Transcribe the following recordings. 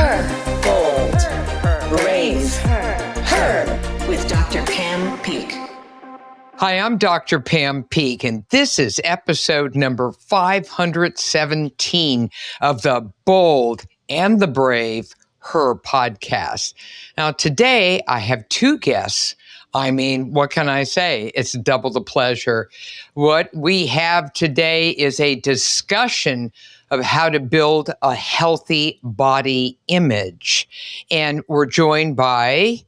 her, bold, brave, her, with Dr. Pam Peeke. Hi, I'm Dr. Pam Peeke, and this is episode number 517 of the Bold and the Brave, Her podcast. Now, today I have two guests. I mean, what can I say? It's double the pleasure. What we have today is a discussion of how to build a healthy body image. And we're joined by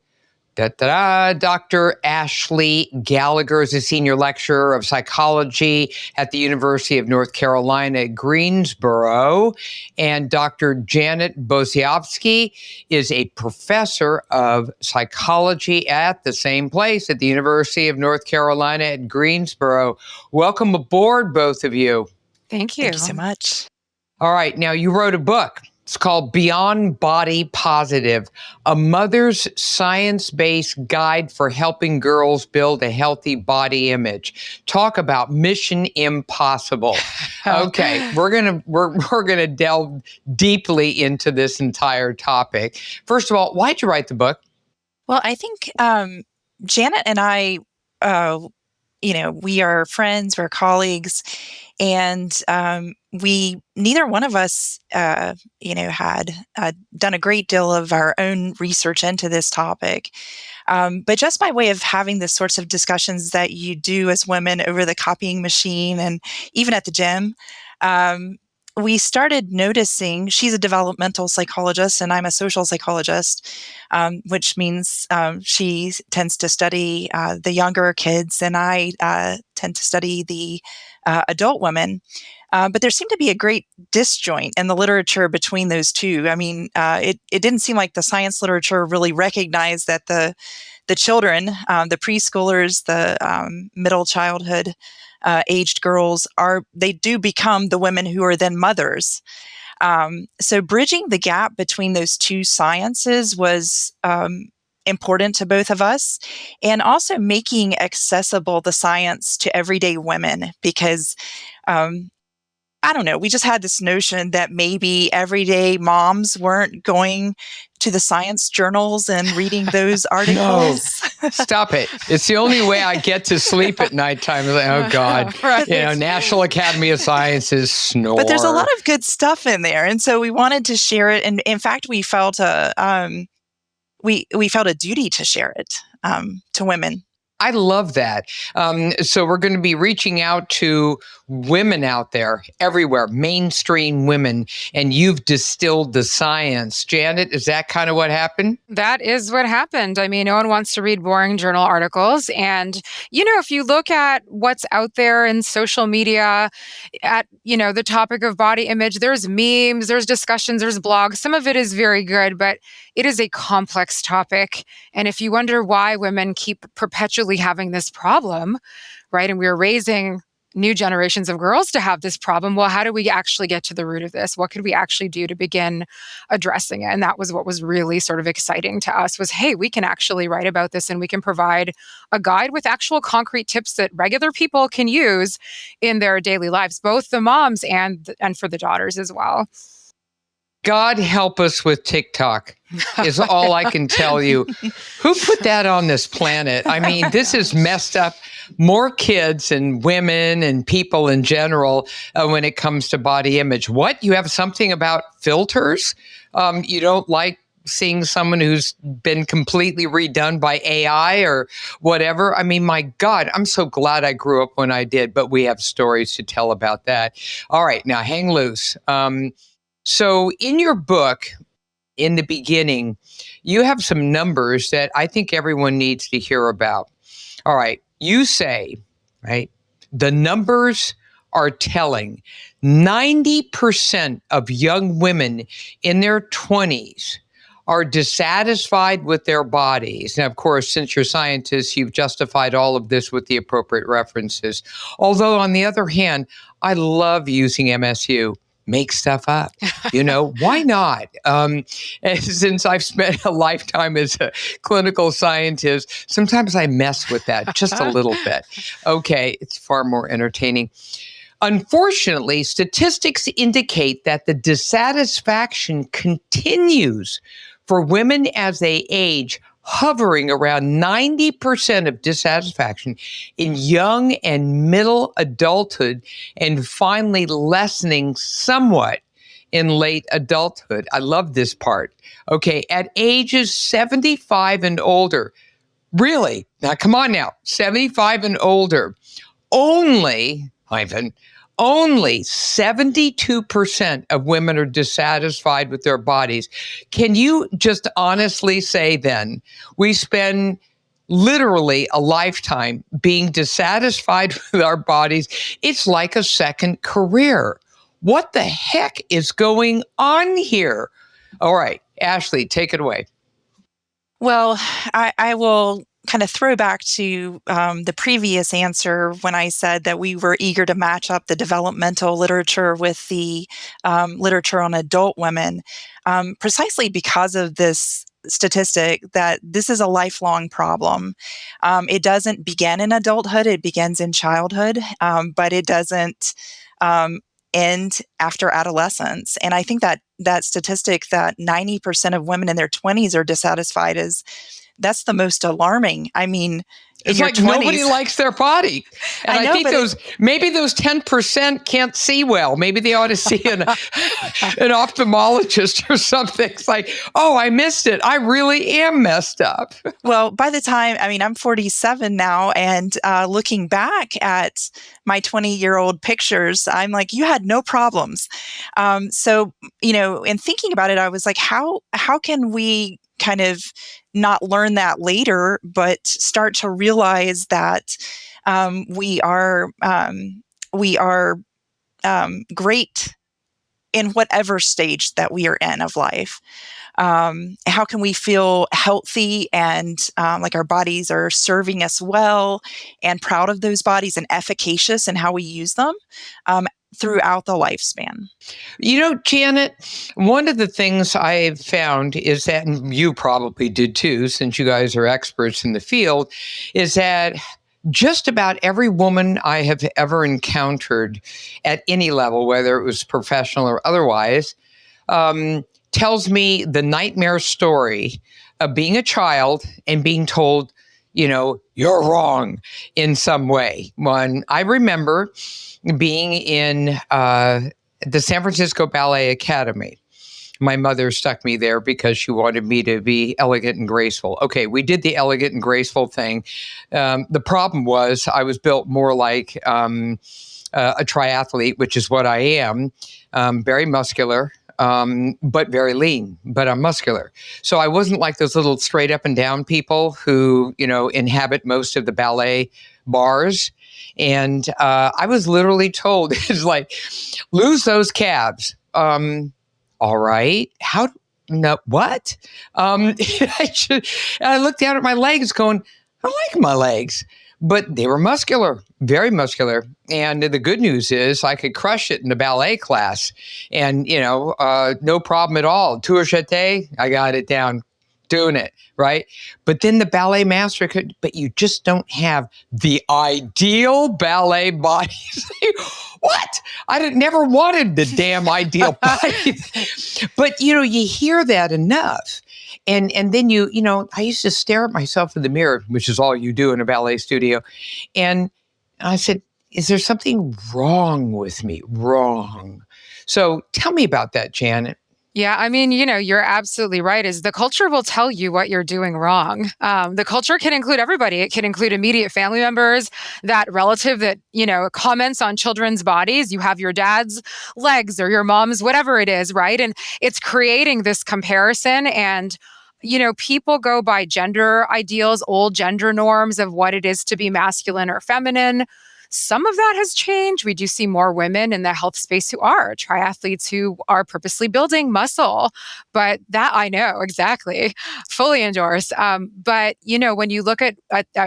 Dr. Asheigh Gallagher is a senior lecturer of psychology at the University of North Carolina at Greensboro. And Dr. Janet Boseovski is a professor of psychology at the same place at the University of North Carolina at Greensboro. Welcome aboard, both of you. Thank you. Thank you so much. All right. Now, you wrote a book. It's called Beyond Body Positive, a mother's science-based guide for helping girls build a healthy body image. Talk about mission impossible. Okay, we're gonna delve deeply into this entire topic. First of all, why'd you write the book? Well, I think Janet and I, we are friends, we're colleagues, and neither one of us, had done a great deal of our own research into this topic. But just by way of having the sorts of discussions that you do as women over the copying machine and even at the gym, we started noticing, she's a developmental psychologist and I'm a social psychologist, which means she tends to study the younger kids and I tend to study the adult women. But there seemed to be a great disjoint in the literature between those two. I mean, it didn't seem like the science literature really recognized that the children, the preschoolers, the middle childhood aged girls, they do become the women who are then mothers. So bridging the gap between those two sciences was important to both of us, and also making accessible the science to everyday women, because I don't know, we just had this notion that maybe everyday moms weren't going to the science journals and reading those articles. No, stop it. It's the only way I get to sleep at nighttime. Like, oh, God. Right. National Academy of Sciences, snore. But there's a lot of good stuff in there. And so we wanted to share it. And in fact, we felt we felt a duty to share it to women. I love that. So we're going to be reaching out to women out there everywhere, mainstream women, and you've distilled the science. Janet, is that kind of what happened? That is what happened. I mean, no one wants to read boring journal articles. And, if you look at what's out there in social media at, the topic of body image, there's memes, there's discussions, there's blogs. Some of it is very good, but it is a complex topic. And if you wonder why women keep perpetually having this problem, right? And we're raising new generations of girls to have this problem. Well, how do we actually get to the root of this? What could we actually do to begin addressing it? And that was what was really sort of exciting to us was, hey, we can actually write about this and we can provide a guide with actual concrete tips that regular people can use in their daily lives, both the moms and for the daughters as well. God help us with TikTok is all I can tell you. Who put that on this planet? I mean, this is messed up more kids and women and people in general when it comes to body image. What? You have something about filters? You don't like seeing someone who's been completely redone by AI or whatever? I mean, my God, I'm so glad I grew up when I did, but we have stories to tell about that. All right, now hang loose. So in your book, in the beginning, you have some numbers that I think everyone needs to hear about. All right, you say, right, the numbers are telling. 90% of young women in their 20s are dissatisfied with their bodies. Now, of course, since you're scientists, you've justified all of this with the appropriate references. Although, on the other hand, I love using MSU. Make stuff up. Why not? Since I've spent a lifetime as a clinical scientist, sometimes I mess with that just a little bit. Okay, it's far more entertaining. Unfortunately, statistics indicate that the dissatisfaction continues for women as they age, hovering around 90% of dissatisfaction in young and middle adulthood, and finally lessening somewhat in late adulthood. I love this part. Okay, at ages 75 and older, really, now come on now, 75 and older, only, Ivan, only 72% of women are dissatisfied with their bodies. Can you just honestly say then, we spend literally a lifetime being dissatisfied with our bodies? It's like a second career. What the heck is going on here? All right, Ashleigh, take it away. Well, I will kind of throw back to the previous answer when I said that we were eager to match up the developmental literature with the literature on adult women, precisely because of this statistic that this is a lifelong problem. It doesn't begin in adulthood, it begins in childhood, but it doesn't end after adolescence. And I think that that statistic that 90% of women in their 20s are dissatisfied that's the most alarming. I mean, it's like 20s, nobody likes their body. And I think maybe those 10% can't see well. Maybe they ought to see an ophthalmologist or something. It's like, oh, I missed it. I really am messed up. Well, by the time, I'm 47 now, and looking back at my 20-year-old pictures, I'm like, you had no problems. So, in thinking about it, I was like, how can we kind of not learn that later, but start to realize that we are great in whatever stage that we are in of life. How can we feel healthy and like our bodies are serving us well, and proud of those bodies and efficacious in how we use them throughout the lifespan? Janet, one of the things I've found is that, and you probably did too, since you guys are experts in the field, is that just about every woman I have ever encountered at any level, whether it was professional or otherwise, tells me the nightmare story of being a child and being told, you're wrong in some way. When I remember being in the San Francisco Ballet Academy, my mother stuck me there because she wanted me to be elegant and graceful. Okay, we did the elegant and graceful thing. The problem was I was built more like a triathlete, which is what I am, very muscular, but very lean, but I'm muscular. So I wasn't like those little straight up and down people who, inhabit most of the ballet bars. And I was literally told, it's like, lose those calves. All right. How? No, what? I looked down at my legs going, I like my legs, but they were muscular, very muscular. And the good news is I could crush it in the ballet class and, no problem at all. Tour jeté, I got it down, doing it, right? But then the ballet master could, but you just don't have the ideal ballet body. What? I never wanted the damn ideal body. But, you hear that enough. And then I used to stare at myself in the mirror, which is all you do in a ballet studio. And I said, is there something wrong with me? Wrong. So tell me about that, Janet. Yeah, you're absolutely right. Is the culture will tell you what you're doing wrong. The culture can include everybody. It can include immediate family members, that relative that, comments on children's bodies. You have your dad's legs or your mom's, whatever it is, right? And it's creating this comparison. And, people go by gender ideals, old gender norms of what it is to be masculine or feminine. Some of that has changed. We do see more women in the health space who are triathletes, who are purposely building muscle. But that I know exactly, fully endorse. But, when you look at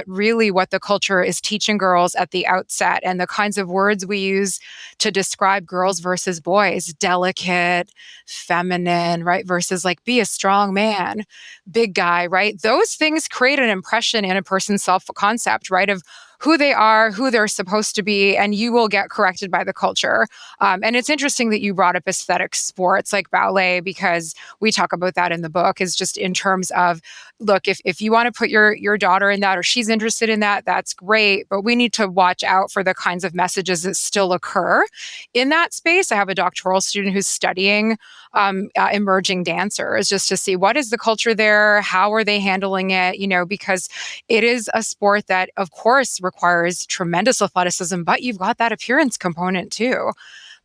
really what the culture is teaching girls at the outset and the kinds of words we use to describe girls versus boys, delicate, feminine, right? Versus like be a strong man, big guy, right? Those things create an impression in a person's self-concept, right? Of who they are, who they're supposed to be, and you will get corrected by the culture. And it's interesting that you brought up aesthetic sports like ballet, because we talk about that in the book, is just in terms of, look, if you want to put your daughter in that, or she's interested in that, that's great. But we need to watch out for the kinds of messages that still occur in that space. I have a doctoral student who's studying emerging dancers, just to see what is the culture there, how are they handling it, because it is a sport that, of course, requires tremendous athleticism, but you've got that appearance component too.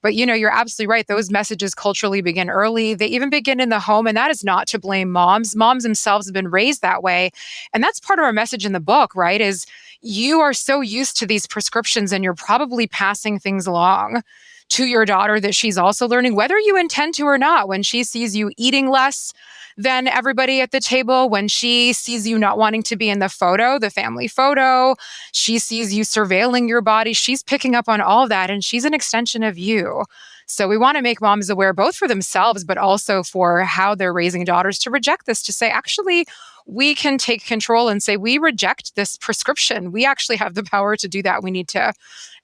But you're absolutely right. Those messages culturally begin early. They even begin in the home, and that is not to blame moms. Moms themselves have been raised that way. And that's part of our message in the book, right? Is you are so used to these prescriptions, and you're probably passing things along to your daughter that she's also learning, whether you intend to or not. When she sees you eating less than everybody at the table, when she sees you not wanting to be in the photo, the family photo, she sees you surveilling your body, she's picking up on all of that, and she's an extension of you. So we want to make moms aware, both for themselves, but also for how they're raising daughters, to reject this, to say, actually, we can take control and say, we reject this prescription. We actually have the power to do that. We need to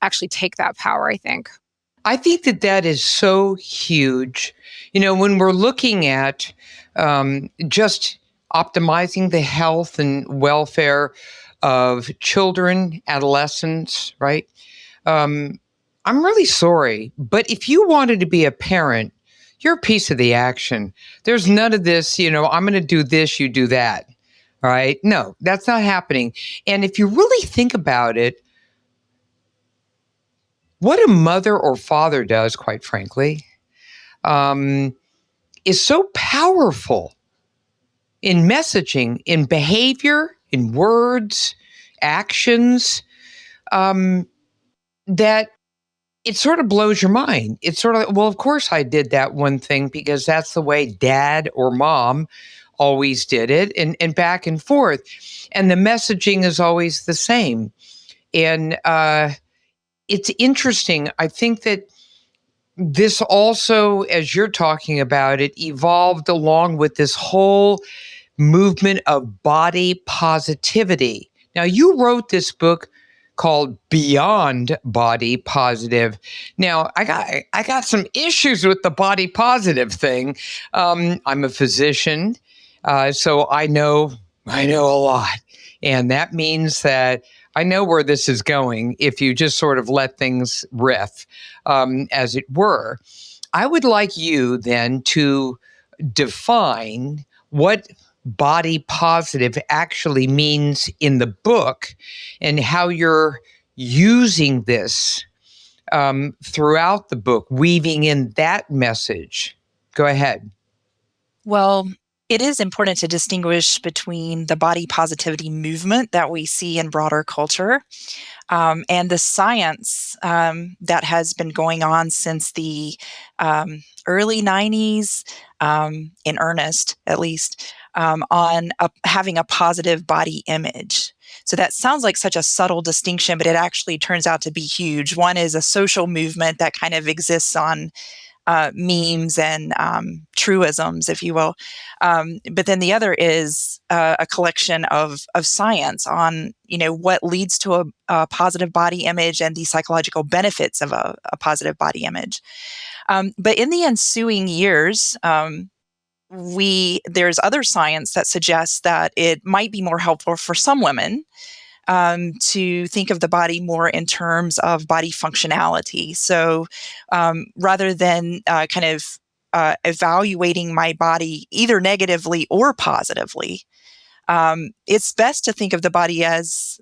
actually take that power, I think. I think that is so huge. When we're looking at just optimizing the health and welfare of children, adolescents, right? I'm really sorry, but if you wanted to be a parent, you're a piece of the action. There's none of this, I'm going to do this, you do that, right? No, that's not happening. And if you really think about it, what a mother or father does, quite frankly, is so powerful in messaging, in behavior, in words, actions, that it sort of blows your mind. It's sort of, well, of course I did that one thing because that's the way dad or mom always did it, and back and forth. And the messaging is always the same. And it's interesting. I think that this also, as you're talking about it, evolved along with this whole movement of body positivity. Now, you wrote this book called Beyond Body Positive. Now, I got some issues with the body positive thing. I'm a physician, so I know a lot. And that means that I know where this is going if you just sort of let things riff, as it were. I would like you then to define what body positive actually means in the book and how you're using this throughout the book, weaving in that message. Go ahead. Well, it is important to distinguish between the body positivity movement that we see in broader culture and the science that has been going on since the early 90s, in earnest at least, on having a positive body image. So that sounds like such a subtle distinction, but it actually turns out to be huge. One is a social movement that kind of exists on memes and truisms, if you will. But then the other is a collection of science on, what leads to a positive body image and the psychological benefits of a positive body image. But in the ensuing years, there's other science that suggests that it might be more helpful for some women to think of the body more in terms of body functionality. So rather than evaluating my body either negatively or positively, it's best to think of the body as,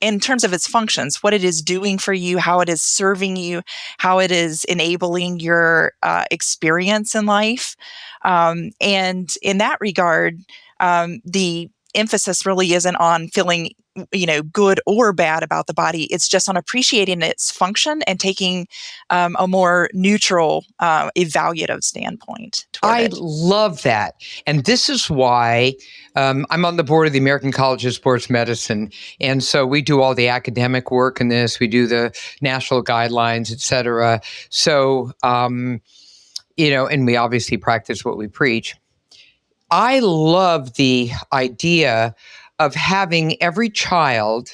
in terms of its functions, what it is doing for you, how it is serving you, how it is enabling your experience in life. And in that regard, the emphasis really isn't on feeling, good or bad about the body. It's just on appreciating its function and taking a more neutral, evaluative standpoint toward it. I love that. And this is why I'm on the board of the American College of Sports Medicine. And so we do all the academic work in this. We do the national guidelines, et cetera. So, and we obviously practice what we preach. I love the idea of having every child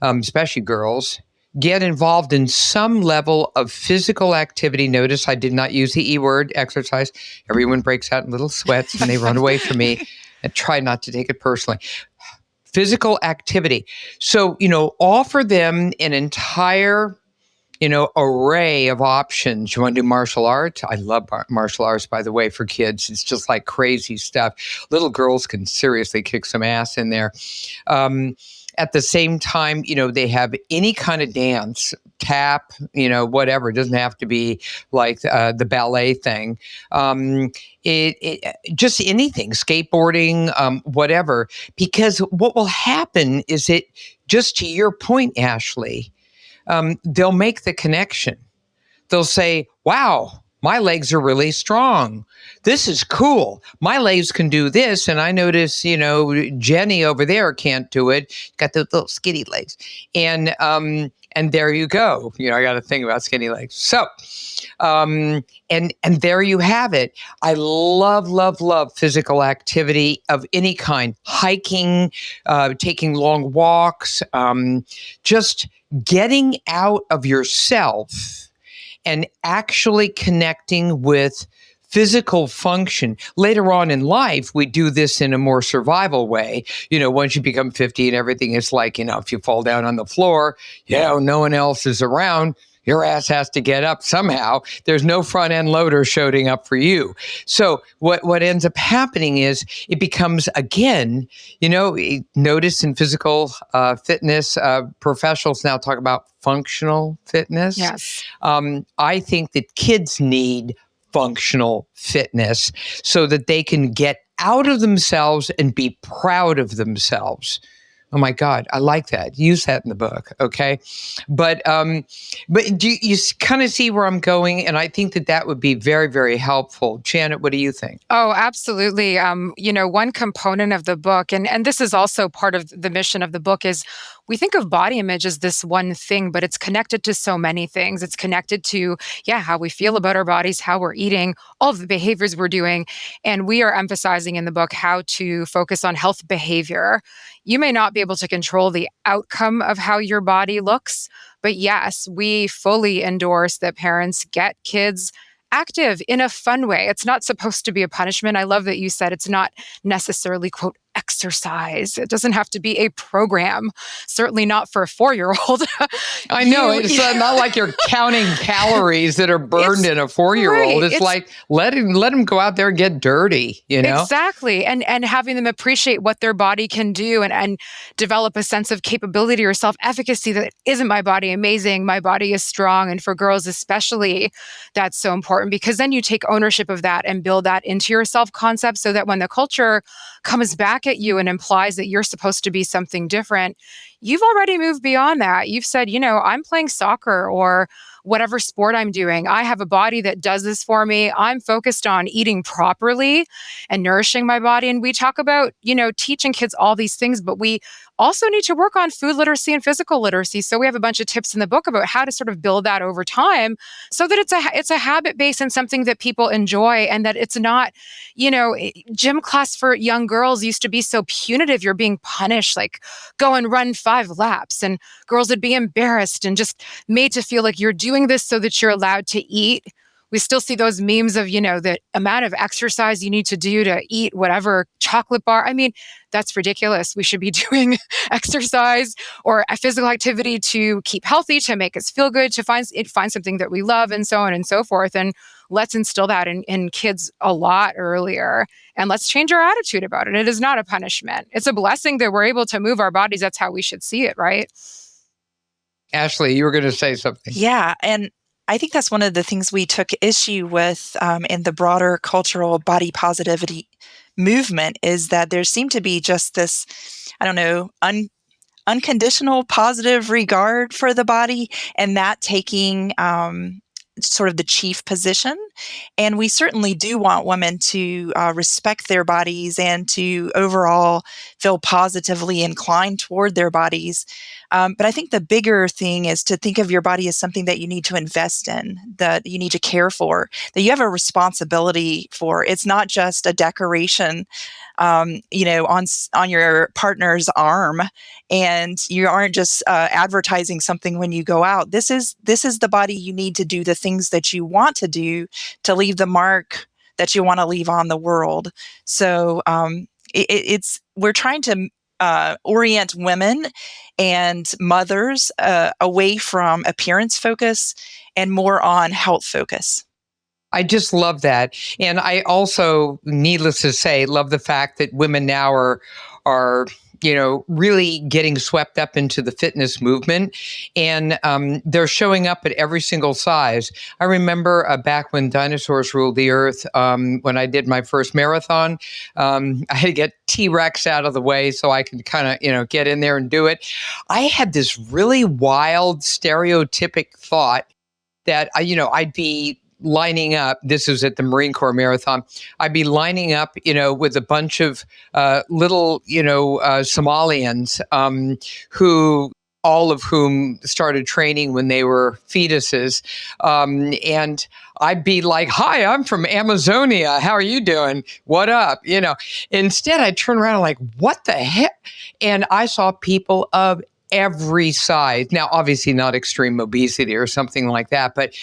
especially girls, get involved in some level of physical activity. Notice I did not use the E word, exercise. Everyone breaks out in little sweats and they run away from me. And try not to take it personally. Physical activity. So, offer them an entire array of options. You want to do martial arts? I love martial arts, by the way, for kids. It's just like crazy stuff. Little girls can seriously kick some ass in there. At the same time, they have any kind of dance, tap, whatever. It doesn't have to be like the ballet thing. Just anything, skateboarding, whatever. Because what will happen is just to your point, Ashleigh, they'll make the connection. They'll say, wow, my legs are really strong. This is cool. My legs can do this. And I notice, Jenny over there can't do it. Got those little skinny legs. And there you go. I got to think about skinny legs. So, and there you have it. I love physical activity of any kind. Hiking, taking long walks, just getting out of yourself and actually connecting with physical function. Later on in life, we do this in a more survival way. Once you become 50 and everything, it's like, if you fall down on the floor, no one else is around. Your ass has to get up somehow. There's no front end loader showing up for you. So what ends up happening is it becomes, again, notice in physical fitness, professionals now talk about functional fitness. Yes. I think that kids need functional fitness so that they can get out of themselves and be proud of themselves. Oh my God, I like that. Use that in the book, okay? But do you kind of see where I'm going? And I think that would be very, very helpful. Janet, what do you think? Oh, absolutely. One component of the book, and this is also part of the mission of the book, is we think of body image as this one thing, but it's connected to so many things. It's connected to, how we feel about our bodies, how we're eating, all of the behaviors we're doing. And we are emphasizing in the book how to focus on health behavior. You may not be able to control the outcome of how your body looks, but yes, we fully endorse that parents get kids active in a fun way. It's not supposed to be a punishment. I love that you said it's not necessarily, quote, exercise. It doesn't have to be a program. Certainly not for a 4-year-old. I know. It's not like you're counting calories that are burned in a 4-year-old. Right. It's like, let them go out there and get dirty, Exactly. And having them appreciate what their body can do and develop a sense of capability or self-efficacy that isn't my body amazing, my body is strong. And for girls especially, that's so important because then you take ownership of that and build that into your self-concept so that when the culture comes back at you and implies that you're supposed to be something different, you've already moved beyond that. You've said, I'm playing soccer or whatever sport I'm doing. I have a body that does this for me. I'm focused on eating properly and nourishing my body. And we talk about, teaching kids all these things, but we also need to work on food literacy and physical literacy. So we have a bunch of tips in the book about how to sort of build that over time so that it's a habit base and something that people enjoy and that it's not, gym class for young girls used to be so punitive. You're being punished, like go and run 5 laps and girls would be embarrassed and just made to feel like you're doing this so that you're allowed to eat. We still see those memes of, the amount of exercise you need to do to eat whatever chocolate bar. I mean, that's ridiculous. We should be doing exercise or a physical activity to keep healthy, to make us feel good, to find something that we love and so on and so forth. And let's instill that in kids a lot earlier. And let's change our attitude about it. It is not a punishment. It's a blessing that we're able to move our bodies. That's how we should see it, right? Ashleigh, you were going to say something. Yeah. And I think that's one of the things we took issue with in the broader cultural body positivity movement is that there seemed to be just this, unconditional positive regard for the body and that taking sort of the chief position. And we certainly do want women to respect their bodies and to overall feel positively inclined toward their bodies. But I think the bigger thing is to think of your body as something that you need to invest in, that you need to care for, that you have a responsibility for. It's not just a decoration, on your partner's arm, and you aren't just advertising something when you go out. This is the body you need to do the things that you want to do to leave the mark that you want to leave on the world. So we're trying to orient women and mothers away from appearance focus and more on health focus. I just love that. And I also, needless to say, love the fact that women now are really getting swept up into the fitness movement, and they're showing up at every single size. I remember back when dinosaurs ruled the earth, when I did my first marathon, I had to get T-Rex out of the way so I could kind of, get in there and do it. I had this really wild stereotypic thought that, I'd be lining up. This was at the Marine Corps Marathon. I'd be lining up, with a bunch of little, Somalians who, all of whom started training when they were fetuses. And I'd be like, hi, I'm from Amazonia. How are you doing? What up? Instead I turned around and like, what the heck? And I saw people of every size. Now, obviously not extreme obesity or something like that, but,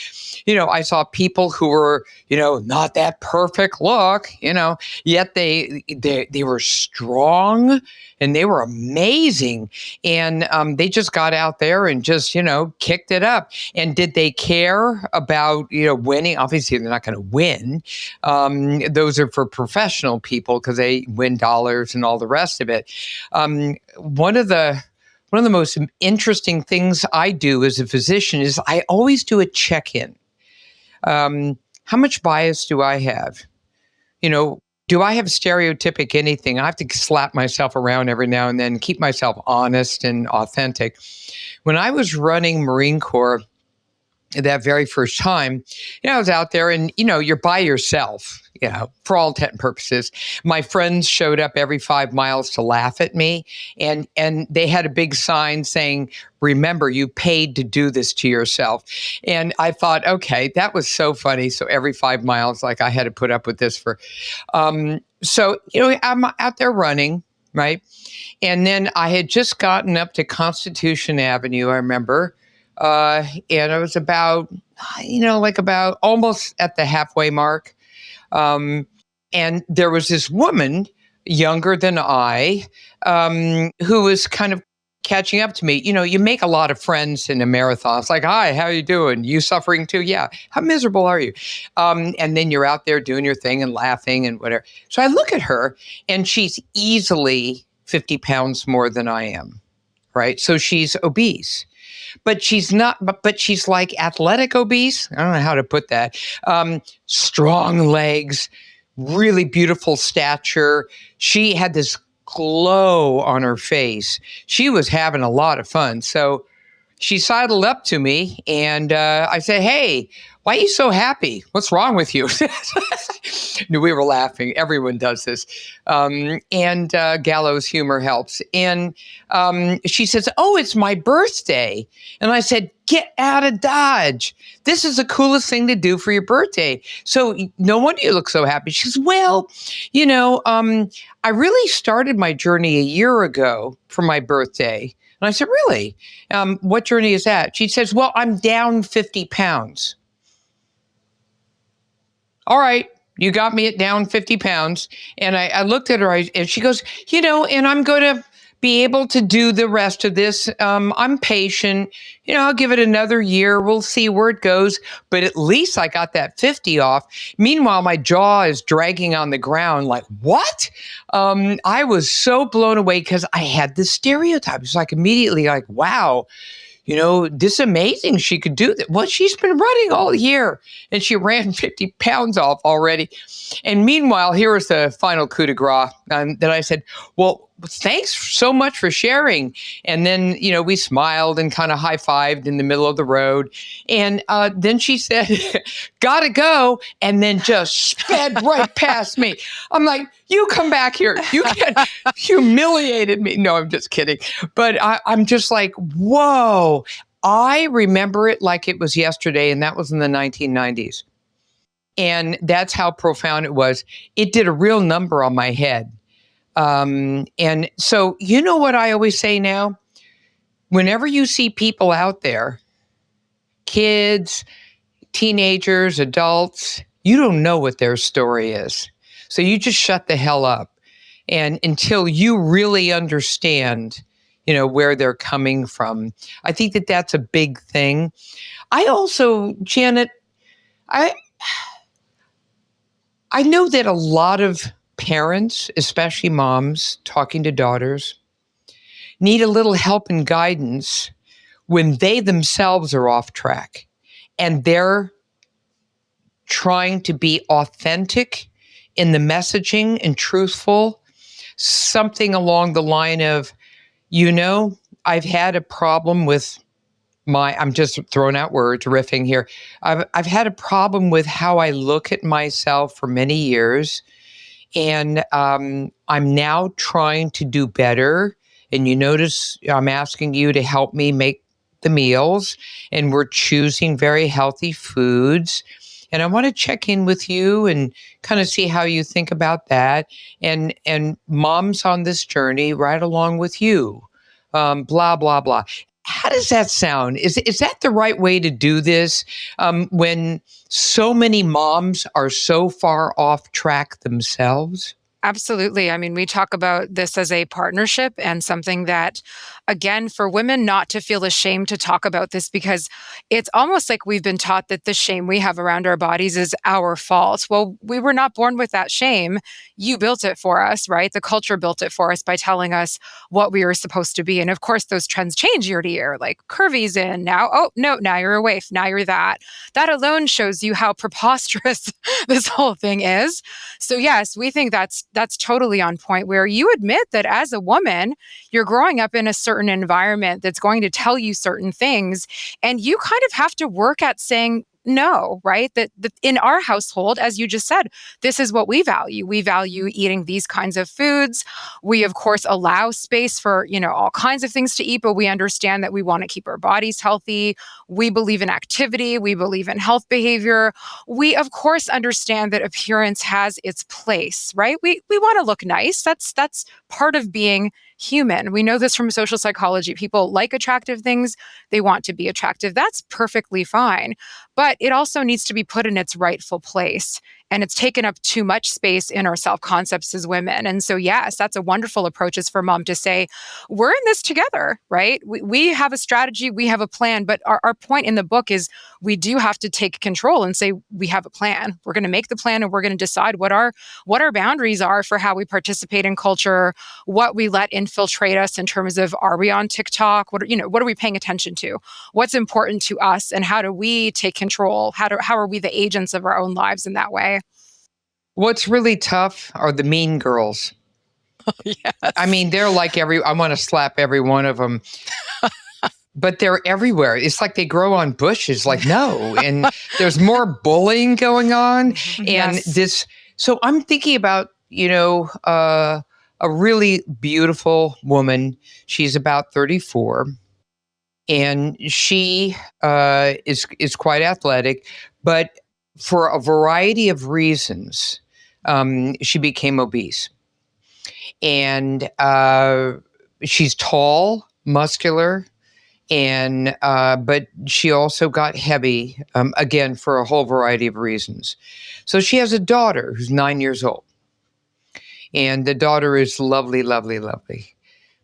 I saw people who were, not that perfect look, yet they were strong and they were amazing. And they just got out there and just, kicked it up. And did they care about, winning? Obviously, they're not going to win. Those are for professional people because they win dollars and all the rest of it. One of the most interesting things I do as a physician is I always do a check-in. How much bias do I have? Do I have stereotypic anything? I have to slap myself around every now and then, keep myself honest and authentic. When I was running Marine Corps that very first time, I was out there and, you're by yourself, for all intent and purposes. My friends showed up every 5 miles to laugh at me. And they had a big sign saying, remember, you paid to do this to yourself. And I thought, okay, that was so funny. So every 5 miles, like I had to put up with this for, so, I'm out there running, right? And then I had just gotten up to Constitution Avenue, I remember. And I was about, about almost at the halfway mark. And there was this woman, younger than I, who was kind of catching up to me. You make a lot of friends in a marathon. It's like, hi, how you doing? You suffering too? Yeah. How miserable are you? And then you're out there doing your thing and laughing and whatever. So I look at her and she's easily 50 pounds more than I am, right? So she's obese. But she's not, but she's like athletic obese. I don't know how to put that. Strong legs, really beautiful stature. She had this glow on her face. She was having a lot of fun. So she sidled up to me and I said, hey, why are you so happy? What's wrong with you? No, we were laughing. Everyone does this. And gallows humor helps. And she says, oh, it's my birthday. And I said, get out of Dodge. This is the coolest thing to do for your birthday. So no wonder you look so happy. She says, well, I really started my journey a year ago for my birthday. And I said, really? What journey is that? She says, well, I'm down 50 pounds. All right, you got me at down 50 pounds. And I looked at her and she goes, and I'm going to be able to do the rest of this. I'm patient. I'll give it another year. We'll see where it goes. But at least I got that 50 off. Meanwhile, my jaw is dragging on the ground like, what? I was so blown away because I had this stereotype. It's like immediately like, wow. This is amazing. She could do that. Well, she's been running all year and she ran 50 pounds off already. And meanwhile, here was the final coup de grace that I said, well, thanks so much for sharing. And then, we smiled and kind of high-fived in the middle of the road. And then she said, gotta go. And then just sped right past me. I'm like, you come back here. You can't, humiliated me. No, I'm just kidding. But I'm just like, whoa. I remember it like it was yesterday. And that was in the 1990s. And that's how profound it was. It did a real number on my head. And so, you know what I always say now? Whenever you see people out there, kids, teenagers, adults, you don't know what their story is. So you just shut the hell up. And until you really understand, where they're coming from, I think that that's a big thing. I also, Janet, I know that a lot of parents, especially moms talking to daughters, need a little help and guidance when they themselves are off track and they're trying to be authentic in the messaging and truthful. Something along the line of, I've had a problem with I'm just throwing out words, riffing here. I've had a problem with how I look at myself for many years. And I'm now trying to do better. And you notice I'm asking you to help me make the meals. And we're choosing very healthy foods. And I want to check in with you and kind of see how you think about that. And mom's on this journey right along with you. Blah, blah, blah. How does that sound? Is that the right way to do this when so many moms are so far off track themselves? Absolutely. I mean, we talk about this as a partnership and something that, again, for women not to feel ashamed to talk about this, because it's almost like we've been taught that the shame we have around our bodies is our fault. Well, we were not born with that shame. You built it for us, right? The culture built it for us by telling us what we were supposed to be. And of course, those trends change year to year, like curvy's in now. Oh, no, now you're a waif. Now you're that. That alone shows you how preposterous this whole thing is. So yes, we think that's totally on point, where you admit that as a woman, you're growing up in a certain environment that's going to tell you certain things. And you kind of have to work at saying no, right? That in our household, as you just said, this is what we value. We value eating these kinds of foods. We, of course, allow space for, all kinds of things to eat, but we understand that we want to keep our bodies healthy. We believe in activity. We believe in health behavior. We, of course, understand that appearance has its place, right? We want to look nice. That's part of being human. We know this from social psychology. People like attractive things. They want to be attractive. That's perfectly fine. But it also needs to be put in its rightful place. And it's taken up too much space in our self-concepts as women. And so, yes, that's a wonderful approach is for mom to say, we're in this together, right? We have a strategy, we have a plan. But our point in the book is we do have to take control and say, we have a plan. We're going to make the plan and we're going to decide what our boundaries are for how we participate in culture, what we let infiltrate us in terms of, are we on TikTok? What are we paying attention to? What's important to us? And how do we take control? How are we the agents of our own lives in that way? What's really tough are the mean girls. Yes. I mean, they're like I want to slap every one of them. But they're everywhere. It's like they grow on bushes. Like, no. And there's more bullying going on. And so I'm thinking about, a really beautiful woman. She's about 34. And she is quite athletic. But for a variety of reasons, she became obese. And she's tall, muscular, and but she also got heavy, again, for a whole variety of reasons. So she has a daughter who's 9 years old. And the daughter is lovely, lovely, lovely.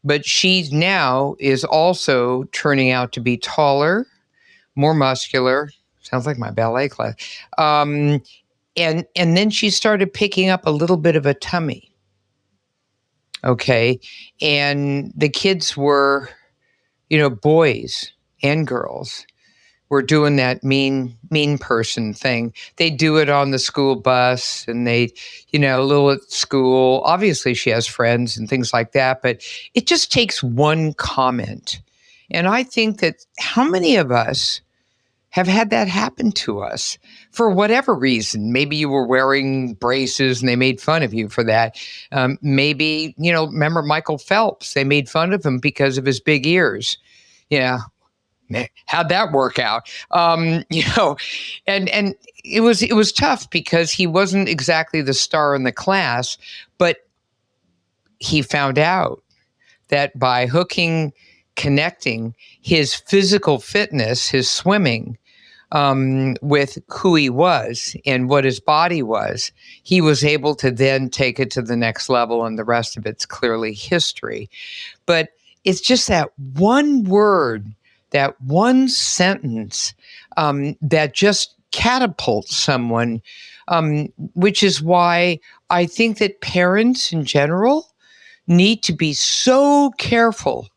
But she now is also turning out to be taller, more muscular. Sounds like my ballet class. And then she started picking up a little bit of a tummy. Okay. And the kids were, boys and girls. were doing that mean person thing. They do it on the school bus, and they, little at school. Obviously, she has friends and things like that, but it just takes one comment. And I think that how many of us have had that happen to us for whatever reason? Maybe you were wearing braces and they made fun of you for that. Maybe, remember Michael Phelps? They made fun of him because of his big ears. Yeah. How'd that work out? And it was tough because he wasn't exactly the star in the class, but he found out that by connecting his physical fitness, his swimming, with who he was and what his body was, he was able to then take it to the next level, and the rest of it's clearly history. But it's just that one word, that one sentence that just catapults someone, which is why I think that parents in general need to be so careful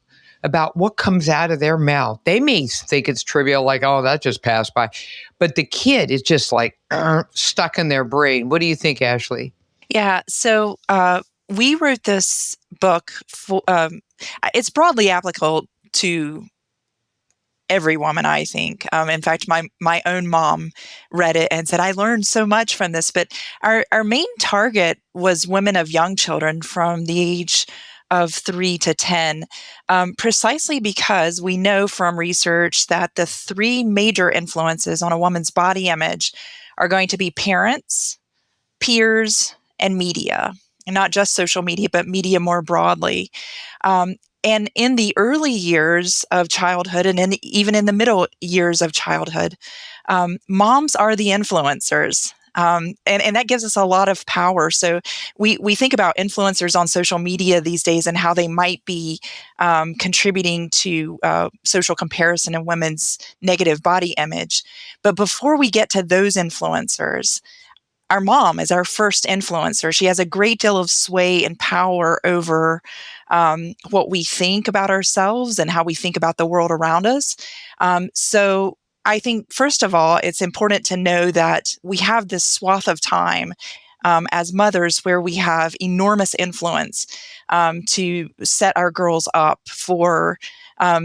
about what comes out of their mouth. They may think it's trivial, like, oh, that just passed by. But the kid is just like stuck in their brain. What do you think, Ashleigh? Yeah. So we wrote this book. It's broadly applicable to every woman, I think. In fact, my own mom read it and said, I learned so much from this. But our main target was women of young children from the age of 3 to 10, precisely because we know from research that the 3 major influences on a woman's body image are going to be parents, peers, and media. And not just social media, but media more broadly. And in the early years of childhood, and even in the middle years of childhood, moms are the influencers. And that gives us a lot of power. So we think about influencers on social media these days and how they might be contributing to social comparison and women's negative body image. But before we get to those influencers, our mom is our first influencer. She has a great deal of sway and power over what we think about ourselves and how we think about the world around us. So I think, first of all, it's important to know that we have this swath of time as mothers where we have enormous influence to set our girls up for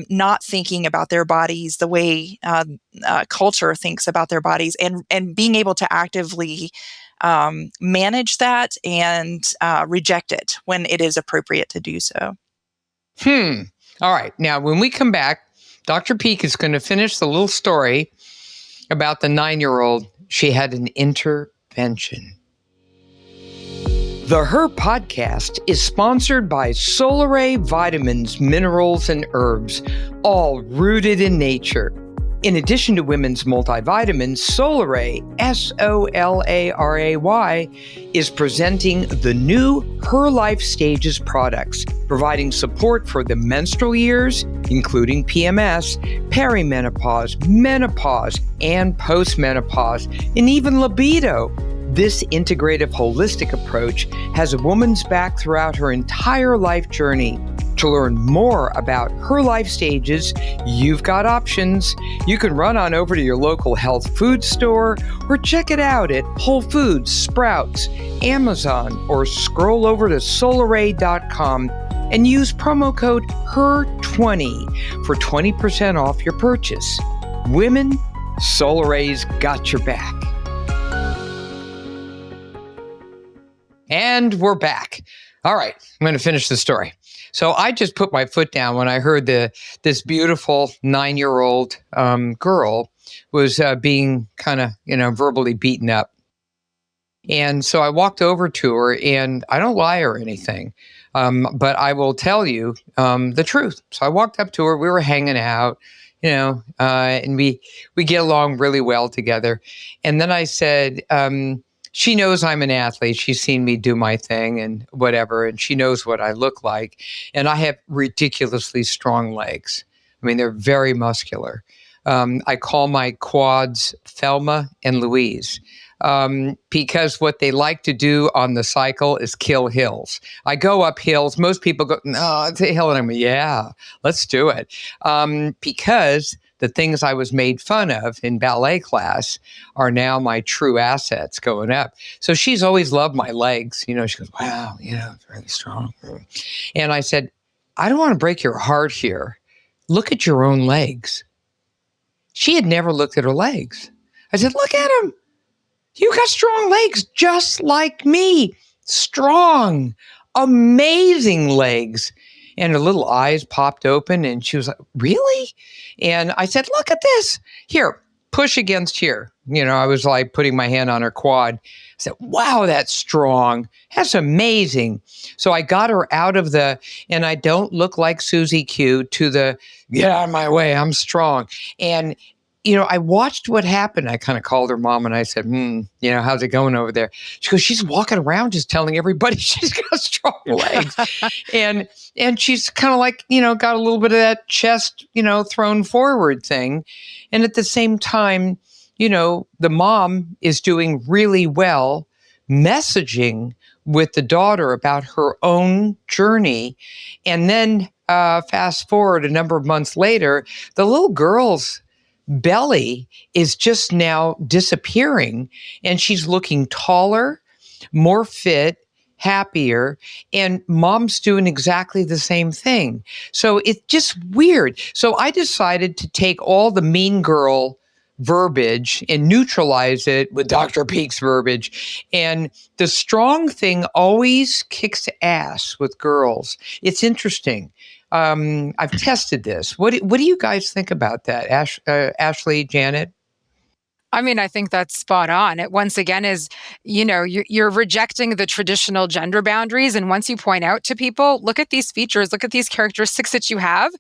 not thinking about their bodies the way culture thinks about their bodies, and being able to actively manage that and reject it when it is appropriate to do so. All right. Now, when we come back, Dr. Peak is going to finish the little story about the 9-year-old. She had an intervention. The Her Podcast is sponsored by Solaray Vitamins, Minerals, and Herbs, all rooted in nature. In addition to women's multivitamins, Solaray, Solaray, is presenting the new Her Life Stages products, providing support for the menstrual years, including PMS, perimenopause, menopause, and postmenopause, and even libido. This integrative, holistic approach has a woman's back throughout her entire life journey. To learn more about Her Life Stages, you've got options. You can run on over to your local health food store or check it out at Whole Foods, Sprouts, Amazon, or scroll over to solaray.com and use promo code HER20 for 20% off your purchase. Women, Solaray's got your back. And we're back. All right, I'm going to finish the story. So I just put my foot down when I heard this beautiful 9-year-old girl was being kind of, verbally beaten up. And so I walked over to her, and I don't lie or anything, but I will tell you the truth. So I walked up to her. We were hanging out, and we get along really well together. And then I said, she knows I'm an athlete. She's seen me do my thing and whatever, and she knows what I look like. And I have ridiculously strong legs. I mean, they're very muscular. I call my quads Thelma and Louise because what they like to do on the cycle is kill hills. I go up hills. Most people go, no, it's a hill. And I'm like, yeah, let's do it. Because the things I was made fun of in ballet class are now my true assets going up. So she's always loved my legs. You know, she goes, wow, it's really strong. And I said, I don't want to break your heart here. Look at your own legs. She had never looked at her legs. I said, look at them. You got strong legs just like me. Strong, amazing legs. And her little eyes popped open and she was like, really? And I said, look at this. Here, push against here. I was like putting my hand on her quad. I said, wow, that's strong. That's amazing. So I got her out of and I don't look like Susie Q, to the, get out of my way, I'm strong. And I watched what happened. I kind of called her mom and I said, how's it going over there? She goes, she's walking around just telling everybody she's got strong legs. and she's kind of like, got a little bit of that chest, thrown forward thing. And at the same time, the mom is doing really well messaging with the daughter about her own journey. And then fast forward a number of months later, the little girl's belly is just now disappearing and she's looking taller, more fit, happier, and mom's doing exactly the same thing. So it's just weird. So I decided to take all the mean girl verbiage and neutralize it with Dr. Peak's verbiage. And the strong thing always kicks ass with girls. It's interesting. I've tested this. What do you guys think about that, Ashleigh, Janet? I mean, I think that's spot on. It once again is, you're rejecting the traditional gender boundaries. And once you point out to people, look at these features, look at these characteristics that you have,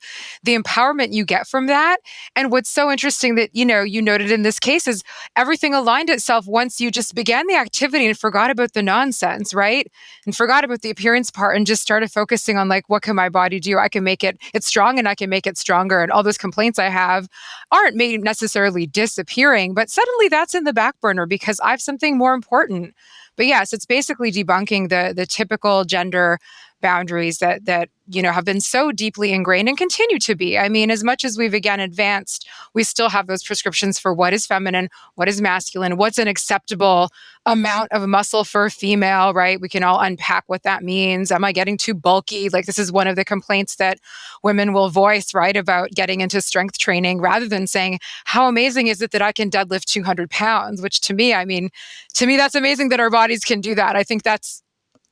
the empowerment you get from that. And what's so interesting that, you noted in this case is everything aligned itself once you just began the activity and forgot about the nonsense, right? And forgot about the appearance part and just started focusing on like, what can my body do? I can make it's strong and I can make it stronger. And all those complaints I have aren't maybe necessarily disappearing, but suddenly that's in the back burner because I have something more important. But yes, it's basically debunking the typical gender boundaries that have been so deeply ingrained and continue to be. I mean, as much as we've again advanced, we still have those prescriptions for what is feminine, what is masculine, what's an acceptable amount of muscle for a female, right? We can all unpack what that means. Am I getting too bulky? Like this is one of the complaints that women will voice, right, about getting into strength training rather than saying, how amazing is it that I can deadlift 200 pounds? Which to me, that's amazing that our bodies can do that. I think that's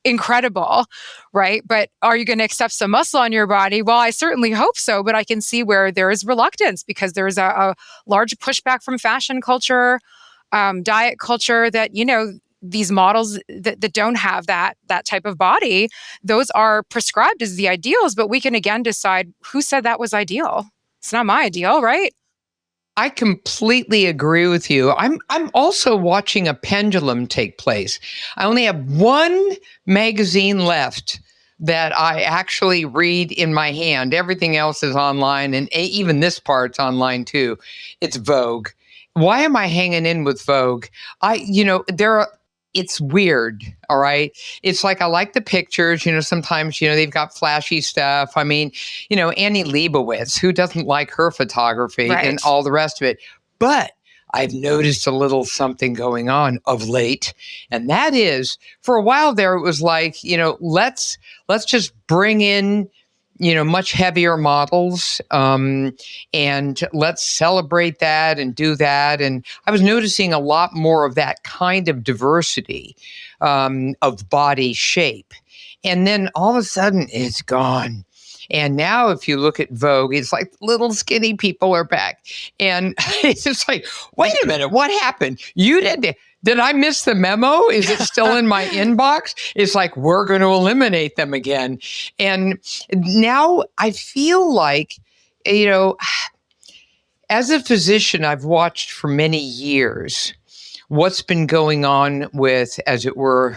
incredible, right? But are you going to accept some muscle on your body? Well, I certainly hope so, but I can see where there is reluctance because there's a large pushback from fashion culture, diet culture that, these models that don't have that type of body, those are prescribed as the ideals, but we can again decide who said that was ideal. It's not my ideal, right? I completely agree with you. I'm also watching a pendulum take place. I only have one magazine left that I actually read in my hand. Everything else is online, and even this part's online too. It's Vogue. Why am I hanging in with Vogue? It's weird, all right? It's like I like the pictures, sometimes, they've got flashy stuff. I mean, Annie Leibovitz, who doesn't like her photography Right. and all the rest of it. But I've noticed a little something going on of late. And that is, for a while there, it was like, let's just bring in much heavier models, and let's celebrate that and do that. And I was noticing a lot more of that kind of diversity of body shape. And then all of a sudden it's gone. And now if you look at Vogue, it's like little skinny people are back. And it's just like, wait a minute, what happened? Did I miss the memo? Is it still in my inbox? It's like, we're going to eliminate them again. And now I feel like, as a physician, I've watched for many years what's been going on with, as it were,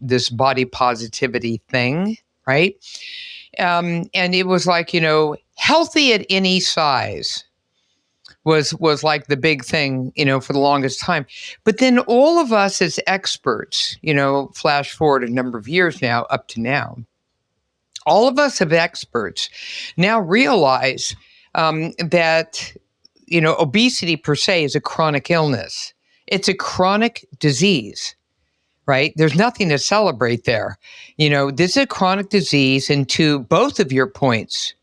this body positivity thing, right? And it was like, healthy at any size was like the big thing, for the longest time. But then all of us as experts, flash forward a number of years now, up to now, all of us as experts now realize that, obesity per se is a chronic illness. It's a chronic disease, right? There's nothing to celebrate there. This is a chronic disease. And to both of your points,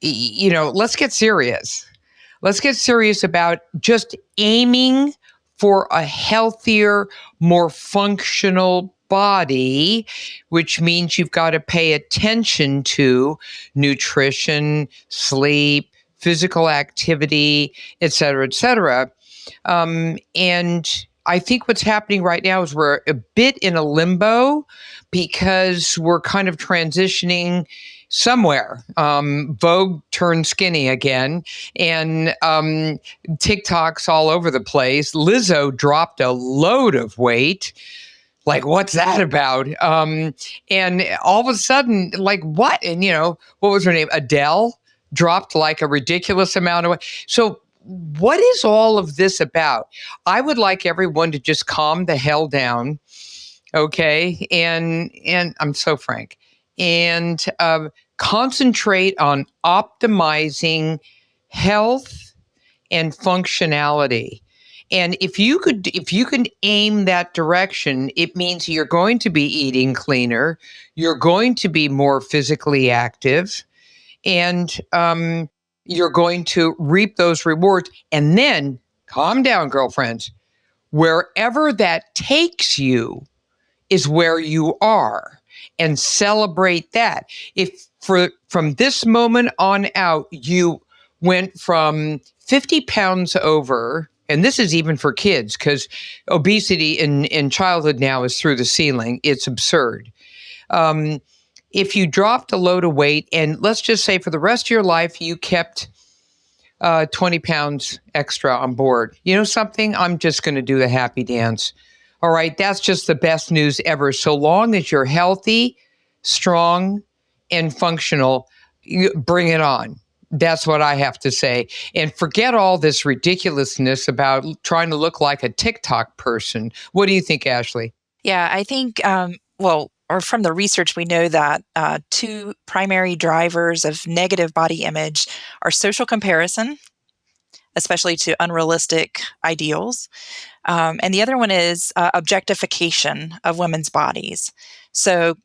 let's get serious. Let's get serious about just aiming for a healthier, more functional body, which means you've got to pay attention to nutrition, sleep, physical activity, et cetera, et cetera. And I think what's happening right now is we're a bit in a limbo because we're kind of transitioning somewhere. Vogue turned skinny again, and TikTok's all over the place. Lizzo dropped a load of weight. Like, what's that about? And all of a sudden, like, what? And, what was her name? Adele dropped like a ridiculous amount of weight. So what is all of this about? I would like everyone to just calm the hell down, okay? And I'm so frank. And concentrate on optimizing health and functionality. And if you can aim that direction, it means you're going to be eating cleaner, you're going to be more physically active, and you're going to reap those rewards. And then, calm down, girlfriends, wherever that takes you is where you are, and celebrate that. If from this moment on out, you went from 50 pounds over, and this is even for kids, because obesity in childhood now is through the ceiling. It's absurd. If you dropped a load of weight, and let's just say for the rest of your life, you kept 20 pounds extra on board, you know something? I'm just going to do the happy dance. All right, that's just the best news ever. So long as you're healthy, strong, and functional, you bring it on. That's what I have to say. And forget all this ridiculousness about trying to look like a TikTok person. What do you think, Ashleigh? Yeah, I think, or from the research, we know that two primary drivers of negative body image are social comparison, especially to unrealistic ideals. And the other one is objectification of women's bodies. So,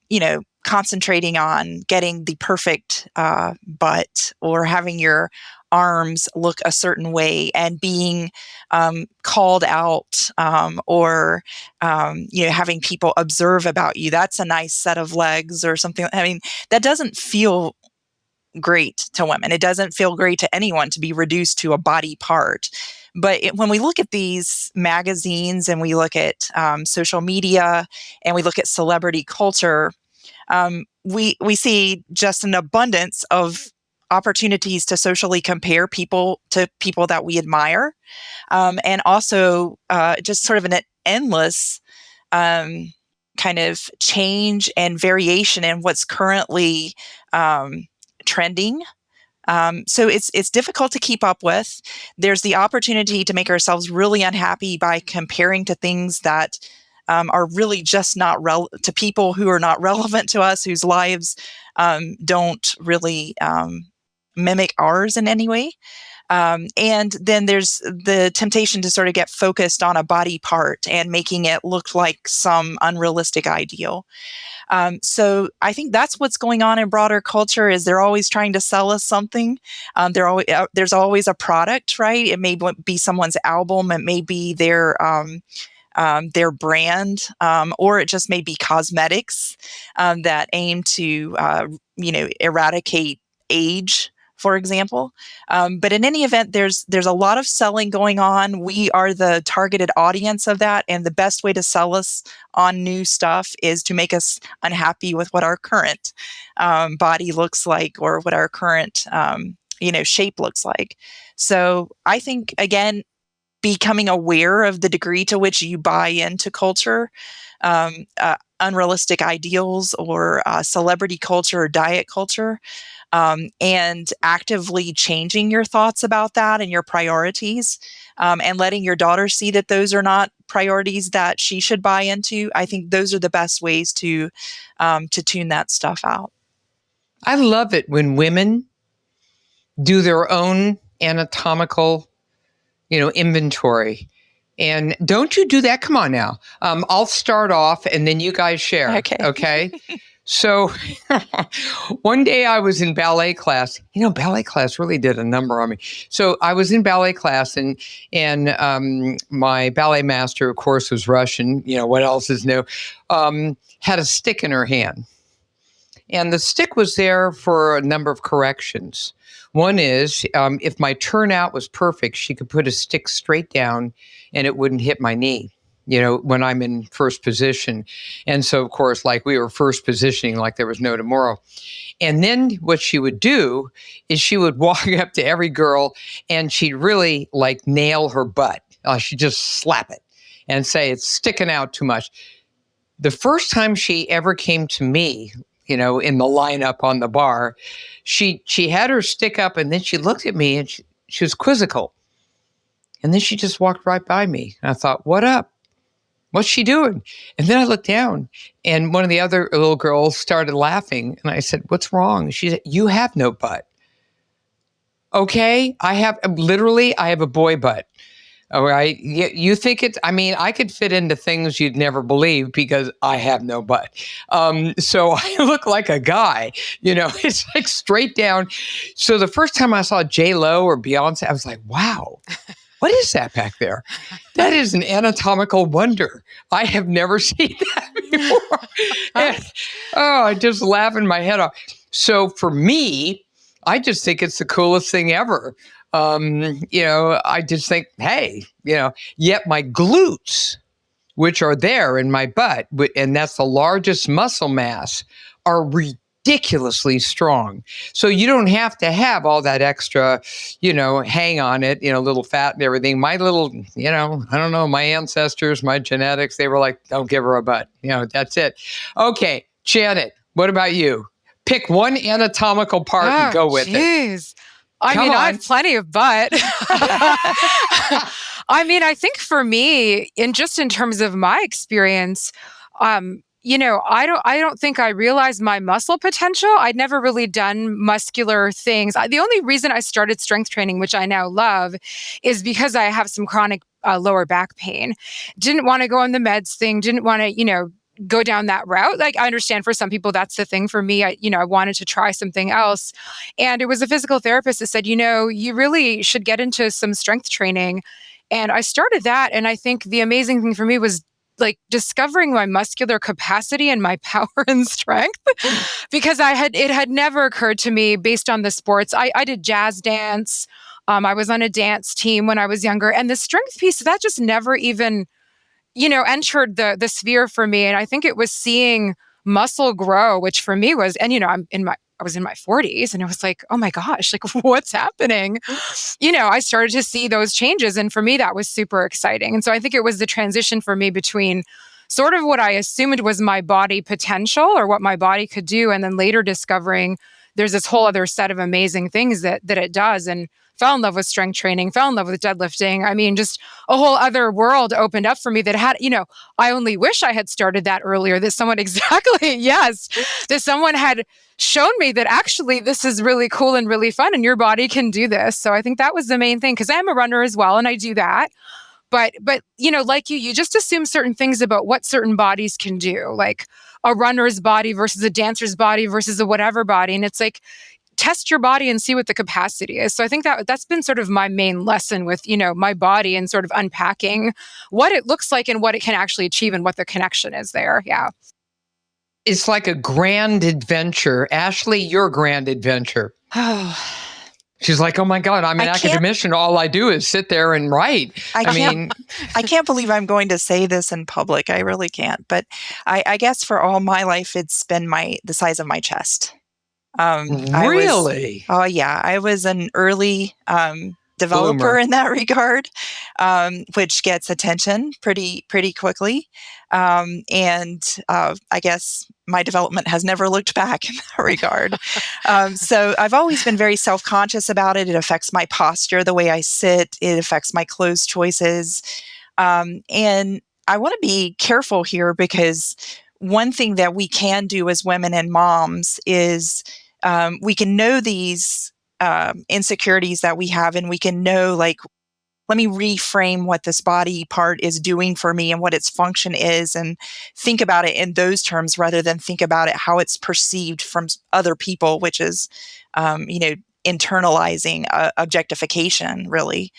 concentrating on getting the perfect butt, or having your arms look a certain way, and being called out, or having people observe about you. That's a nice set of legs or something. I mean, that doesn't feel great to women. It doesn't feel great to anyone to be reduced to a body part. But when we look at these magazines, and we look at social media, and we look at celebrity culture, we see just an abundance of opportunities to socially compare people to people that we admire, and also just sort of an endless kind of change and variation in what's currently trending. So it's difficult to keep up with. There's the opportunity to make ourselves really unhappy by comparing to things that are really just not to people who are not relevant to us, whose lives don't really mimic ours in any way. And then there's the temptation to sort of get focused on a body part and making it look like some unrealistic ideal. So I think that's what's going on in broader culture, is they're always trying to sell us something. There's always a product, right? It may be someone's album, it may be their brand, or it just may be cosmetics that aim to eradicate age, for example. But in any event, there's a lot of selling going on. We are the targeted audience of that. And the best way to sell us on new stuff is to make us unhappy with what our current body looks like, or what our current shape looks like. So I think, again, becoming aware of the degree to which you buy into culture, unrealistic ideals, or celebrity culture, or diet culture, and actively changing your thoughts about that and your priorities, and letting your daughter see that those are not priorities that she should buy into. I think those are the best ways to tune that stuff out. I love it when women do their own anatomical inventory. And don't you do that? Come on now. I'll start off and then you guys share. Okay. So one day I was in ballet class. Ballet class really did a number on me. So I was in ballet class and my ballet master, of course, was Russian. What else is new? Had a stick in her hand. And the stick was there for a number of corrections. One is if my turnout was perfect, she could put a stick straight down and it wouldn't hit my knee, when I'm in first position. And so, of course, like we were first positioning like there was no tomorrow. And then what she would do is she would walk up to every girl and she'd really like nail her butt. She'd just slap it and say, it's sticking out too much. The first time she ever came to me, in the lineup on the bar, she had her stick up and then she looked at me and she was quizzical. And then she just walked right by me. And I thought, what up? What's she doing? And then I looked down and one of the other little girls started laughing. And I said, what's wrong? She said, you have no butt. Okay, I have a boy butt. All right. You think I could fit into things you'd never believe because I have no butt. So I look like a guy, it's like straight down. So the first time I saw J-Lo or Beyonce, I was like, wow, what is that back there? That is an anatomical wonder. I have never seen that before. I just laughing my head off. So for me, I just think it's the coolest thing ever. I just think, hey, yet my glutes, which are there in my butt, and that's the largest muscle mass, are ridiculously strong. So you don't have to have all that extra, hang on it, little fat and everything. My little, I don't know, my ancestors, my genetics, they were like, don't give her a butt. That's it. Okay, Janet, what about you? Pick one anatomical part and go with it. I have plenty of butt. I think for me, in terms of my experience, I don't think I realized my muscle potential. I'd never really done muscular things. The only reason I started strength training, which I now love, is because I have some chronic lower back pain. Didn't want to go on the meds thing. Didn't want to, go down that route. Like, I understand for some people that's the thing. For me, I wanted to try something else. And it was a physical therapist that said, you really should get into some strength training. And I started that. And I think the amazing thing for me was like discovering my muscular capacity and my power and strength, because it had never occurred to me based on the sports. I did jazz dance. I was on a dance team when I was younger, and the strength piece, that just never even entered the sphere for me. And I think it was seeing muscle grow, which for me was, and I was in my 40s and it was like, oh my gosh, like what's happening? I started to see those changes. And for me, that was super exciting. And so I think it was the transition for me between sort of what I assumed was my body potential or what my body could do. And then later discovering there's this whole other set of amazing things that it does. And fell in love with strength training, fell in love with deadlifting. Just a whole other world opened up for me that had, I only wish I had started that earlier, that someone that someone had shown me that actually this is really cool and really fun and your body can do this. So I think that was the main thing, because I'm a runner as well and I do that. But like you just assume certain things about what certain bodies can do, like a runner's body versus a dancer's body versus a whatever body. And it's like, test your body and see what the capacity is. So I think that's been sort of my main lesson with, my body and sort of unpacking what it looks like and what it can actually achieve and what the connection is there. Yeah. It's like a grand adventure. Ashleigh, your grand adventure. She's like, oh my God, I'm an academician. All I do is sit there and write. I can't believe I'm going to say this in public. I really can't. But I guess for all my life, it's been the size of my chest. Really? I was an early developer in that regard, which gets attention pretty quickly. And I guess my development has never looked back in that regard. So I've always been very self-conscious about it. It affects my posture, the way I sit. It affects my clothes choices. And I want to be careful here, because one thing that we can do as women and moms is we can know these insecurities that we have, and we can know like let me reframe what this body part is doing for me and what its function is, and think about it in those terms rather than think about it how it's perceived from other people, which is, internalizing objectification, really.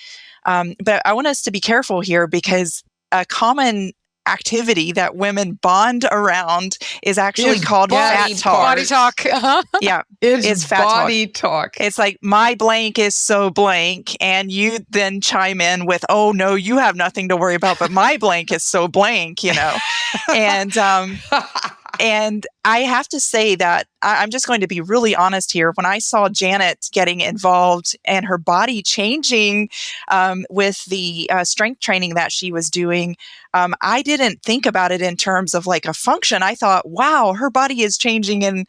But I want us to be careful here, because a common activity that women bond around is actually called fat talk. Body talk. Yeah, It's fat body talk. It's like, my blank is so blank, and you then chime in with, oh no, you have nothing to worry about, but my blank is so blank, and and I have to say that I'm just going to be really honest here. When I saw Janet getting involved and her body changing with the strength training that she was doing, I didn't think about it in terms of like a function. I thought, wow, her body is changing in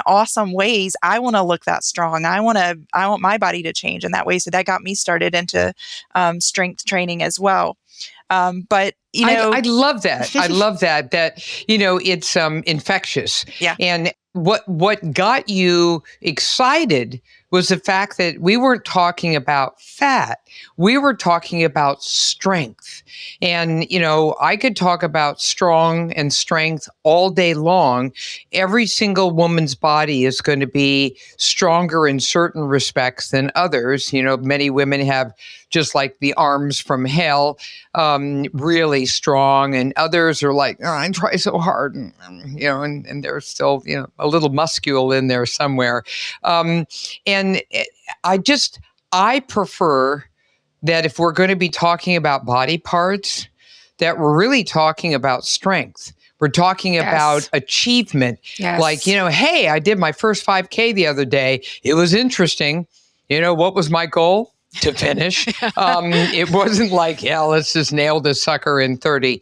awesome ways. I want to look that strong. I want my body to change in that way. So that got me started into strength training as well. But I love that. I love that it's infectious. Yeah. And what got you excited was the fact that we weren't talking about fat. We were talking about strength. And, I could talk about strong and strength all day long. Every single woman's body is going to be stronger in certain respects than others. Many women have, just like the arms from hell, really strong, and others are like, oh, I try so hard, and they're still, a little muscular in there somewhere. And I prefer that if we're going to be talking about body parts, that we're really talking about strength. We're talking about achievement. Yes. Like, hey, I did my first 5K the other day. It was interesting. What was my goal? To finish. It wasn't like, let's just nail this sucker in 30.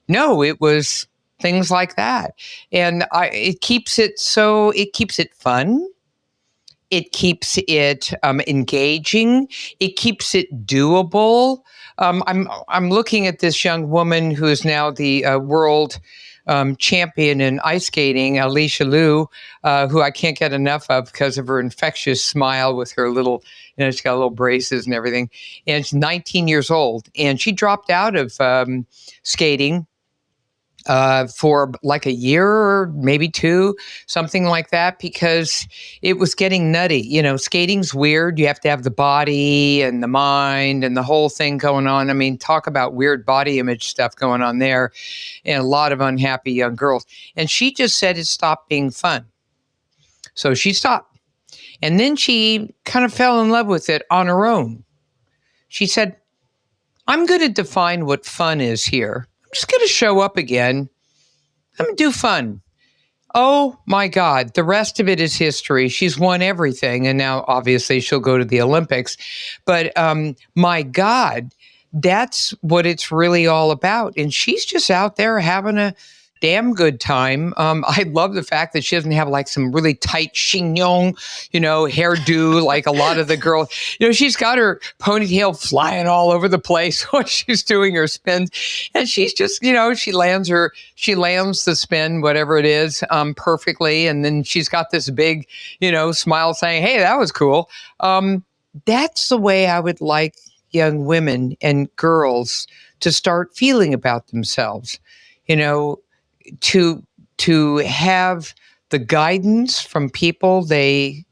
No, it was things like that. And it keeps it fun. It keeps it engaging. It keeps it doable. I'm looking at this young woman who is now the world champion in ice skating, Ashleigh, who I can't get enough of because of her infectious smile with her little, she's got little braces and everything. And she's 19 years old. And she dropped out of skating for like a year or maybe two, something like that, because it was getting nutty. Skating's weird. You have to have the body and the mind and the whole thing going on. I mean, talk about weird body image stuff going on there, and a lot of unhappy young girls. And she just said it stopped being fun. So she stopped. And then she kind of fell in love with it on her own. She said, I'm going to define what fun is here. I'm just going to show up again. I'm going to do fun. Oh my God. The rest of it is history. She's won everything. And now obviously she'll go to the Olympics. But my God, that's what it's really all about. And she's just out there having a damn good time. I love the fact that she doesn't have like some really tight chignon, hairdo like a lot of the girls. She's got her ponytail flying all over the place while she's doing her spins, and she's just, she lands the spin, whatever it is, perfectly, and then she's got this big, smile saying, "Hey, that was cool." That's the way I would like young women and girls to start feeling about themselves. To have the guidance from people they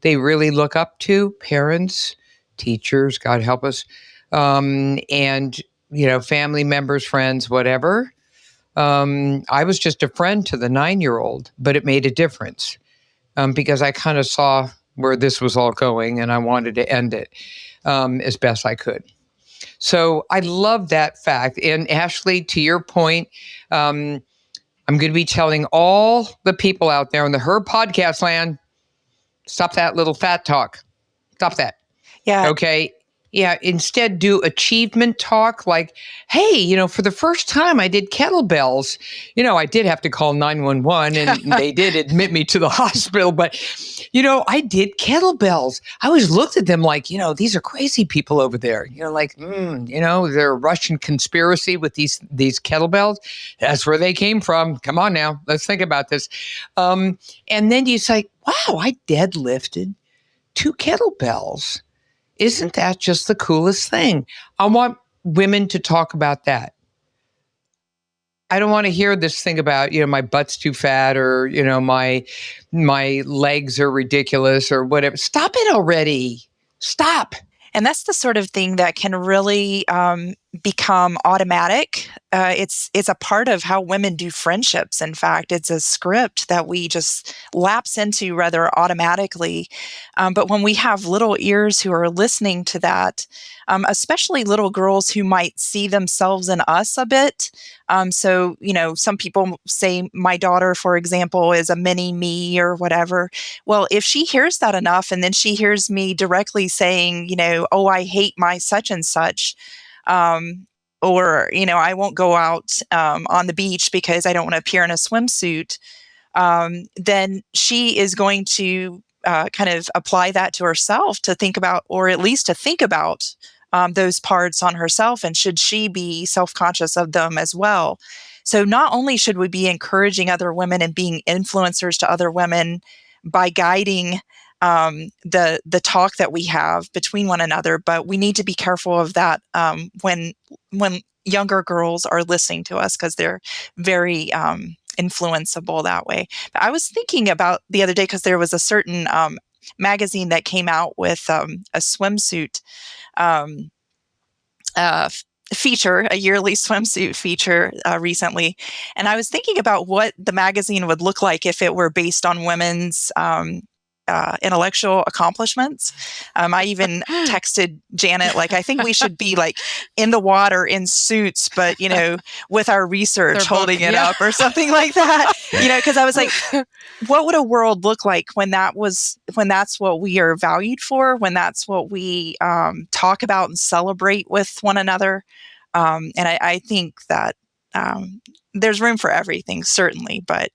really look up to, parents, teachers, God help us, and family members, friends, whatever. I was just a friend to the 9-year-old, but it made a difference because I kind of saw where this was all going, and I wanted to end it as best I could. So I love that fact. And Ashleigh, to your point, I'm going to be telling all the people out there in the Her podcast land, stop that little fat talk. Stop that. Yeah. Okay. Yeah. Instead, do achievement talk like, hey, for the first time I did kettlebells. I did have to call 911 and they did admit me to the hospital. But, I did kettlebells. I always looked at them like, these are crazy people over there. They're a Russian conspiracy with these kettlebells. That's where they came from. Come on now. Let's think about this. And then you say, wow, I deadlifted 2 kettlebells Isn't that just the coolest thing? I want women to talk about that. I don't want to hear this thing about, my butt's too fat or, my legs are ridiculous or whatever. Stop it already. Stop. And that's the sort of thing that can really become automatic. It's a part of how women do friendships. In fact, it's a script that we just lapse into rather automatically. But when we have little ears who are listening to that, especially little girls who might see themselves in us a bit. So, some people say my daughter, for example, is a mini me or whatever. Well, if she hears that enough and then she hears me directly saying, oh, I hate my such and such, or, I won't go out on the beach because I don't want to appear in a swimsuit, then she is going to kind of apply that to herself to think about, or at least to think about those parts on herself, and should she be self-conscious of them as well. So not only should we be encouraging other women and being influencers to other women by guiding the talk that we have between one another, but we need to be careful of that when younger girls are listening to us, because they're very influenceable that way. But I was thinking about the other day, because there was a certain magazine that came out with a swimsuit feature, a yearly swimsuit feature recently. And I was thinking about what the magazine would look like if it were based on women's intellectual accomplishments. I even texted Janet, I think we should be in the water in suits, but, with our research holding it up or something like that, because I was like, what would a world look like when that's what we are valued for, when that's what we talk about and celebrate with one another. And I think that there's room for everything, certainly, but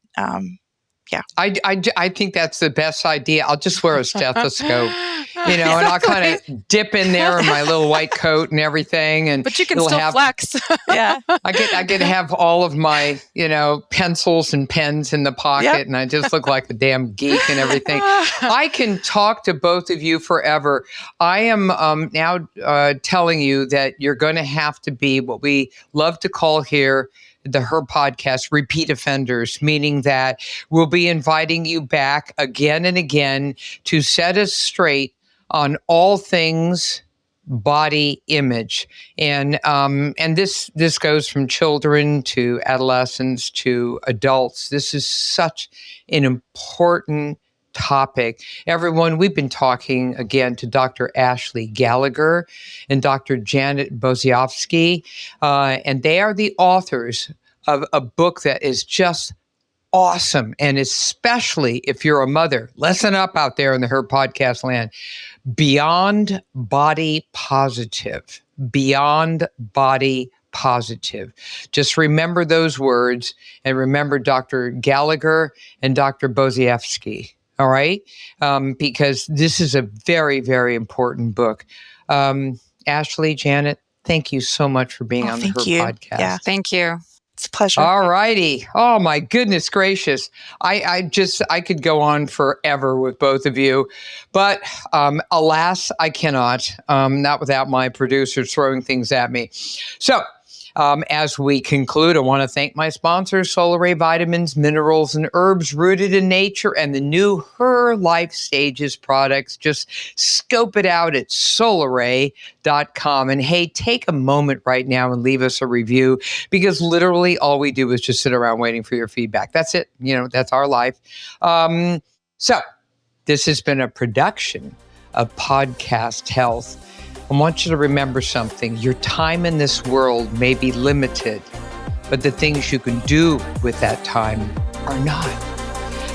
yeah. I think that's the best idea. I'll just wear a stethoscope, and I'll kind of dip in there in my little white coat and everything. But you can still flex. Yeah. I get to have all of my, pencils and pens in the pocket, and I just look like a damn geek and everything. I can talk to both of you forever. I am now telling you that you're going to have to be what we love to call here her podcast, repeat offenders, meaning that we'll be inviting you back again and again to set us straight on all things body image. And this goes from children to adolescents to adults. This is such an important topic. Everyone, we've been talking again to Dr. Asheigh Gallagher and Dr. Janet Boseovski, and they are the authors of a book that is just awesome. And especially if you're a mother, listen up out there in the Her Podcast land. Beyond Body Positive. Beyond Body Positive. Just remember those words, and remember Dr. Gallagher and Dr. Boseovski. All right? Because this is a very, very important book. Ashleigh, Janet, thank you so much for being on the Her Podcast. Yeah, thank you. It's a pleasure. All righty. Oh, my goodness gracious. I could go on forever with both of you, but alas, I cannot, not without my producers throwing things at me. So, as we conclude, I want to thank my sponsors, Solar Ray Vitamins, Minerals, and Herbs Rooted in Nature, and the new Her Life Stages products. Just scope it out at solarray.com. And hey, take a moment right now and leave us a review, because literally all we do is just sit around waiting for your feedback. That's it. That's our life. So this has been a production of Podcast Health. I want you to remember something. Your time in this world may be limited, but the things you can do with that time are not.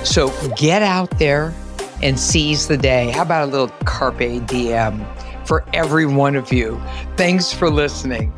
So get out there and seize the day. How about a little carpe diem for every one of you? Thanks for listening.